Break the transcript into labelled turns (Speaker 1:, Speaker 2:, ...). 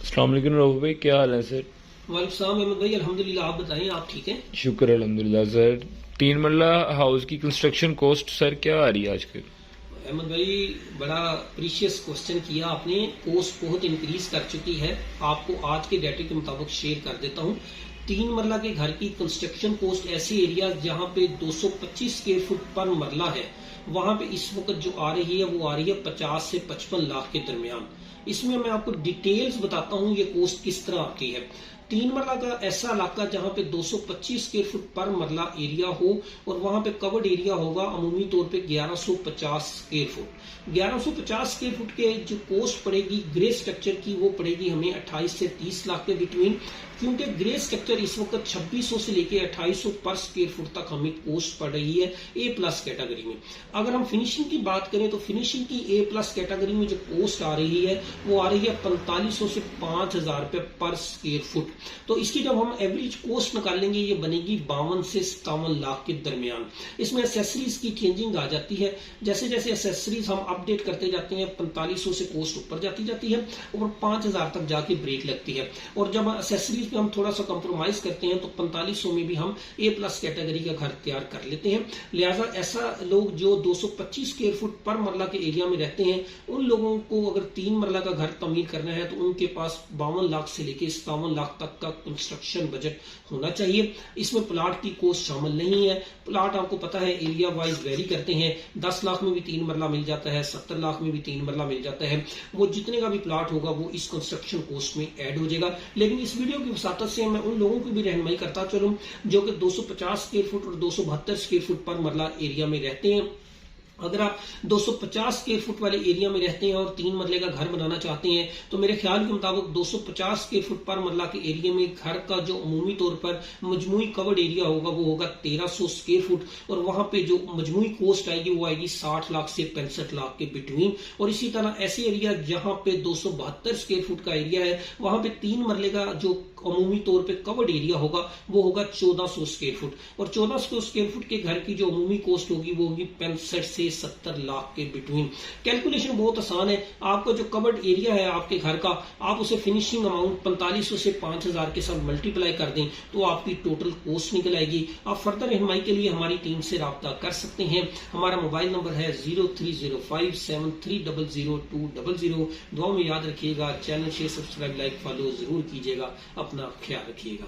Speaker 1: السلام علیکم رعوف بھائی، کیا حال ہے سر؟
Speaker 2: وعلیکم السلام احمد بھائی، الحمدللہ. آپ بتائیں، آپ ٹھیک ہیں؟
Speaker 1: شکر الحمدللہ سر. 3 مرلہ ہاؤس کی کنسٹرکشن کوسٹ سر کیا آ رہی ہے آج کل؟
Speaker 2: احمد بھائی، بڑا پریشیس کوسچن کیا آپ نے. کوسٹ بہت انکریز کر چکی ہے. آپ کو آج کے ڈیٹے کے مطابق شیئر کر دیتا ہوں. 3 مرلہ کے گھر کی کنسٹرکشن کوسٹ ایسی ایریا جہاں پہ 225 اسکوائر فٹ پر مرلہ ہے، وہاں پہ اس وقت جو آ رہی ہے وہ آ رہی ہے 50 سے 55 لاکھ کے درمیان. اس میں آپ کو ڈیٹیلز بتاتا ہوں یہ کوسٹ کس طرح آتی ہے. 3 مرلہ کا ایسا علاقہ جہاں پہ 225 اسکوائر فٹ پر مرلہ ایریا ہو اور وہاں پہ کورڈ ایریا ہوگا عمومی طور پہ 1150 اسکوائر فٹ. 1150 اسکوائر فٹ کے جو کوسٹ پڑے گی گرے سٹرکچر کی، وہ پڑے گی ہمیں 28 سے 30 لاکھ کے بٹوین. کیونکہ گرے سٹرکچر اس وقت 2600 سے لے کے 2800 پر اسکوائر فٹ تک ہمیں کوسٹ پڑ رہی ہے اے پلس کیٹیگری میں. اگر ہم فنیشنگ کی بات کریں تو فنیشنگ کی اے پلس کیٹیگری میں جو کوسٹ آ رہی ہے وہ آ رہی ہے 4500 سے 5000 روپے پر اسکوائر فٹ. تو اس کی جب ہم ایوریج کوسٹ نکالیں گے یہ بنے گی 52 سے 57 لاکھ کے درمیان. اس میں ایسیسریز کی چینجنگ آ جاتی ہے. جیسے جیسے ایسیسریز ہم اپ ڈیٹ کرتے جاتے ہیں 4500 سے کوسٹ اوپر جاتی ہے اور 5000 تک جا کے بریک لگتی ہے. اور جب ایسیسریز پہ ہم تھوڑا سا کمپرومائز کرتے ہیں تو 4500 میں بھی ہم اے پلس کیٹیگری کا گھر تیار کر لیتے ہیں. لہٰذا ایسا لوگ جو 225 اسکوائر فٹ پر مرلہ کے ایریا میں رہتے ہیں، ان لوگوں کو اگر 3 مرلہ کا گھر تعمیر کرنا ہے تو ان کے پاس 52 لاکھ سے لے کے 57 لاکھ تک کا کنسٹرکشن بجٹ ہونا چاہیے. اس میں پلاٹ کی کوسٹ شامل نہیں ہے. پلاٹ آپ کو پتا ہے ایریا وائز ویری کرتے ہیں. 10 لاکھ میں بھی 3 مرلہ مل جاتا ہے، 70 لاکھ میں بھی 3 مرلہ مل جاتا ہے. وہ جتنے کا بھی پلاٹ ہوگا وہ اس کنسٹرکشن کوسٹ میں ایڈ ہو جائے گا. لیکن اس ویڈیو کی وساطت سے میں ان لوگوں کی بھی رہنمائی کرتا چلوں جو کہ 250 اسکوائر فٹ اور 272 اسکوائر فٹ پر مرلہ ایریا میں رہتے ہیں. اگر آپ 250 اسکوائر فٹ والے ایریا میں رہتے ہیں اور 3 مرلے کا گھر بنانا چاہتے ہیں تو میرے خیال کے مطابق 250 اسکوائر فٹ پر مرلہ کے ایریا میں گھر کا جو عمومی طور پر مجموعی کورڈ ایریا ہوگا وہ ہوگا 1300 اسکوائر فٹ. اور وہاں پہ جو مجموعی کوسٹ آئے گی وہ آئے گی 60 لاکھ سے 65 لاکھ کے بٹوین. اور اسی طرح ایسے ایریا جہاں پہ 272 اسکوائر فٹ کا ایریا ہے وہاں پہ 3 مرلے کا جو عمومی طور پہ کورڈ ایریا ہوگا وہ ہوگا 1400 اسکوائر فٹ. اور 1400 اسکوائر فٹ کے گھر کی جو عمومی کوسٹ ہوگی وہ ہوگی 65 سے 70 لاکھ کے بٹوین. کیلکولیشن بہت آسان ہے. آپ کا جو کورڈ ایریا ہے آپ کے گھر کا، آپ اسے فنیشنگ اماؤنٹ 4500 سے 5000 کے ساتھ ملٹیپلائی کر دیں تو آپ کی ٹوٹل کوسٹ نکل آئے گی. آپ فردر رہنمائی کے لیے ہماری ٹیم سے رابطہ کر سکتے ہیں. ہمارا موبائل نمبر ہے 030573000200. دعا میں یاد رکھیے گا. Channel share, subscribe, like, follow ضرور کیجیے گا. اپنا خیال رکھیے گا.